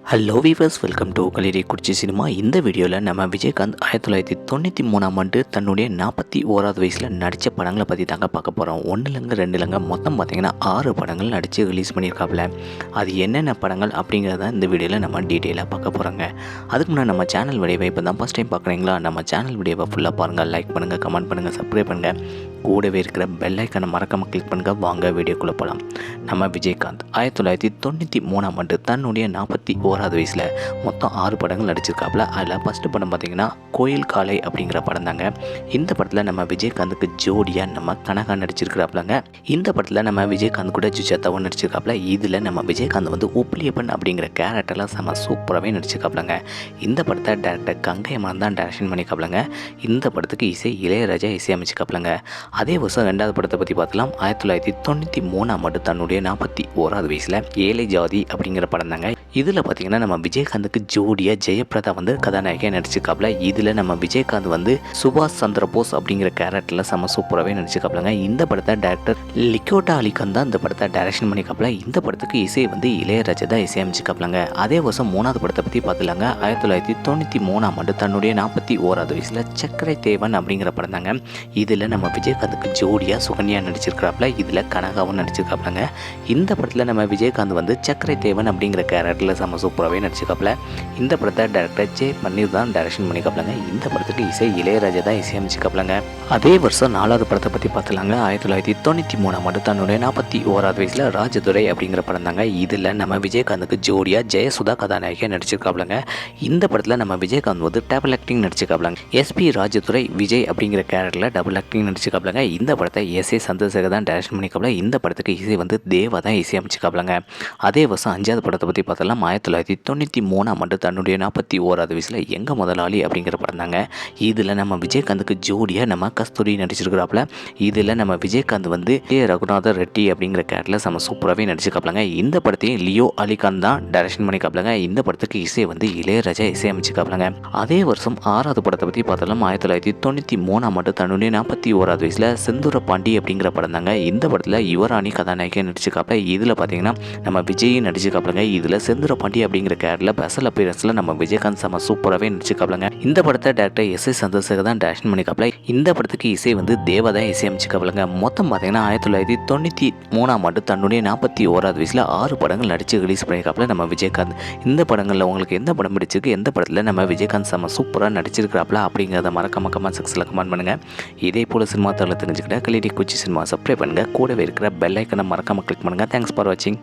Hello viewers, welcome to Kalirikurichi cinema. இந்த வீடியோவில் நம்ம விஜயகாந்த் 1993ஆம் ஆண்டு தன்னுடைய 41வது வயசில் நடித்த படங்களை பற்றி தாங்க பார்க்க போகிறோம். 1 இல்லைங்க 2 இல்லைங்க, மொத்தம் பார்த்திங்கன்னா 6 படங்கள் நடித்து ரிலீஸ் பண்ணியிருக்காப்புல. அது என்னென்ன படங்கள் அப்படிங்கிறத இந்த வீடியோவில் நம்ம டீட்டெயிலாக பார்க்க போகிறோங்க. அதுக்கு முன்னாடி நம்ம சேனல் வீடியோவை இப்போ தான் ஃபஸ்ட் டைம் பார்க்குறீங்களா, நம்ம சேனல் வீடியோவை ஃபுல்லாக பாருங்கள், லைக் பண்ணுங்கள், கமெண்ட் பண்ணுங்கள், சப்ஸ்கிரைப் பண்ணுங்கள், கூடவே இருக்கிற பெல் ஐக்கனை மறக்காமல் கிளிக் பண்ணுங்கள். வாங்க வீடியோக்குள்ளே போகலாம். நம்ம விஜயகாந்த் 1993ஆம் ஆண்டு தன்னுடைய 41வது வயசில் மொத்தம் 6 படங்கள் நடிச்சிருக்காப்புல. அதில் ஃபஸ்ட்டு படம் பார்த்திங்கன்னா கோயில் காலை அப்படிங்கிற படம் தாங்க. இந்த படத்தில் நம்ம விஜயகாந்துக்கு ஜோடியாக நம்ம கனகா நடிச்சிருக்கிறாப்புலங்க. இந்த படத்தில் நம்ம விஜயகாந்த் கூட சுஜாதாவும் நடிச்சிருக்காப்புல. இதில் நம்ம விஜயகாந்த் வந்து உப்ளியப்பன் அப்படிங்கிற கேரக்டரில் செம்ம சூப்பராகவே நடிச்சிருக்காப்புலங்க. இந்த படத்தை டேரக்டர் கங்கை அமரன் தான் டைரக்ஷன் பண்ணிக்காப்புலங்க. இந்த படத்துக்கு இசை இளையராஜா இசையமைச்சிக்காப்புலங்க. அதே வருஷம் 2வது படத்தை பற்றி பார்க்கலாம். 1993ஆம் ஆண்டு தன்னுடைய 41வது வயசில் ஏழை ஜாதி அப்படிங்கிற படம் தாங்க. இதில் பார்த்திங்கன்னா நம்ம விஜயகாந்துக்கு ஜோடியாக ஜெயபிரதா வந்து கதாநாயகியாக நடிச்சிருக்காப்புல. இதில் நம்ம விஜயகாந்த் வந்து சுபாஷ் சந்திர போஸ் அப்படிங்கிற கேரக்டரில் செம்ம சூப்பராகவே நடிச்சிருக்காப்புலங்க. இந்த படத்தை டேரக்டர் லிக்கோட்டா அலிகான் தான் இந்த படத்தை டைரக்ஷன் பண்ணிக்காப்புல. இந்த படத்துக்கு இசை வந்து இளையராஜா தான் இசையமைச்சிக்காப்புலங்க. அதே வருஷம் 3வது படத்தை பற்றி பார்த்துலாங்க. 1993ஆம் ஆண்டு தன்னுடைய 41வது வயசில் சக்கரை தேவன் அப்படிங்கிற படம் தாங்க. இதில் நம்ம விஜயகாந்துக்கு ஜோடியாக சுகன்யா நடிச்சிருக்கிறாப்புல. இதில் கனகாவும் நடிச்சிருக்காப்புலங்க. இந்த படத்தில் நம்ம விஜயகாந்த் வந்து சக்கரை தேவன் அப்படிங்கிற கேரக்டரில் செம்ம சூப்பராகவே நடிச்சிருக்காப்புல. இந்த படத்தை டேரக்டர் ஜே பன்னீர் தான் டைரக்ஷன் பண்ணிக்காப்புலங்க. இந்த படத்துக்கு இசை இளையராஜா தான் இசையமைச்சிக்காப்புலங்க. அதே வருஷம் 4வது படத்தை பற்றி பார்த்துலாங்க. 1993ஆம் ஆண்டு தன்னுடைய 41வது வயசில் ராஜதுரை அப்படிங்கிற படம் தாங்க. இதில் நம்ம விஜயகாந்துக்கு ஜோடியாக ஜெயசுதா கதாநாயகியாக நடிச்சிருக்காப்புலங்க. இந்த படத்தில் நம்ம விஜயகாந்த் வந்து டபுள் ஆக்டிங் நடிச்சிருக்காப்புலங்க. எஸ்பி ராஜதுரை விஜய் அப்படிங்கிற கேரக்டரில் டபுள் ஆக்டிங் நடிச்சிருக்காப்புலங்க. இந்த படத்தை எஸ்ஏ சந்திரசேகர் தான் டைரக்ஷன் பண்ணிக்காப்புல. இந்த படத்துக்கு இசை வந்து தேவா தான் இசையமைச்சிக்காப்புலங்க. அதே வருஷம் 5வது படத்தை பற்றி பார்த்தலாம். 1993ஆம் ஆண்டு தன்னுடைய 41வது வயசில் எங்க முதலாளி அப்படிங்கிற படம் தாங்க. இதில் நம்ம விஜயகாந்துக்கு ஜோடியாக நம்ம கஸ்தூரி நடிச்சிருக்கிறாப்புல. இதில் நம்ம விஜயகாந்த் வந்து ரகுநாத ரெட்டி அப்படிங்கிற கேரக்டரில் செம்ம சூப்பராகவே நடிச்சிருக்காப்புலங்க. இந்த படத்தையும் லியோ அலிகான் தான் டைரக்ஷன் பண்ணிக்காப்புலங்க. இந்த படத்துக்கு இசை வந்து இளையராஜா இசையமைச்சிக்காப்புலங்க. அதே வருஷம் 6வது படத்தை பற்றி பார்த்தலாம். 1993ஆம் ஆண்டு தன்னுடைய 41வது வயசில் செந்தூர பாண்டி அப்படிங்கிற படம் தாங்க. இந்த படத்தில் யுவராணி கதாநாயகியாக நடிச்சிருக்காப்புல. இதில் பார்த்தீங்கன்னா நம்ம விஜயும் நடிச்சிருக்காப்புலங்க. இதில் செந்தூர பாண்டி அப்படிங்கிற கேரக்டரில் ஸ்பெஷல் அப்பியரன்ஸில் நம்ம விஜயகாந்த் செம்ம சூப்பராகவே நடிச்சிருக்காப்புலங்க. இந்த படத்தை டேரக்டர் எஸ்ஏ சந்திரசேகர் தான் டைரக்ஷன் பண்ணிக்காப்புல. இந்த படத்துக்கு இசை வந்து தேவா தான் இசையமைச்சிக்காப்புலங்க. மொத்தம் பார்த்தீங்கன்னா 1993ஆம் ஆண்டு தன்னுடைய 41வது வயசில் 6 படங்கள் நடித்து ரிலீஸ் பண்ணியிருக்காப்புல நம்ம விஜயகாந்த். இந்த படங்களில் உங்களுக்கு எந்த படம் பிடிச்சிருக்கு, எந்த படத்தில் நம்ம விஜயகாந்த் செம்ம சூப்பராக நடிச்சிருக்கிறாப்புல அப்படிங்கிறத மறக்காம கமெண்ட் செக்ஷனில் கமெண்ட் பண்ணுங்கள். இதே போல் சினிமா தகவலை தெரிஞ்சுக்கிட்ட கலிரிக்குறிச்சி சினிமா சப்ஸ்கிரைப் பண்ணுங்கள். கூடவே இருக்கிற பெல் ஐக்கனை மறக்காமல் கிளிக் பண்ணுங்கள். தேங்க்ஸ் ஃபார் வாட்சிங்.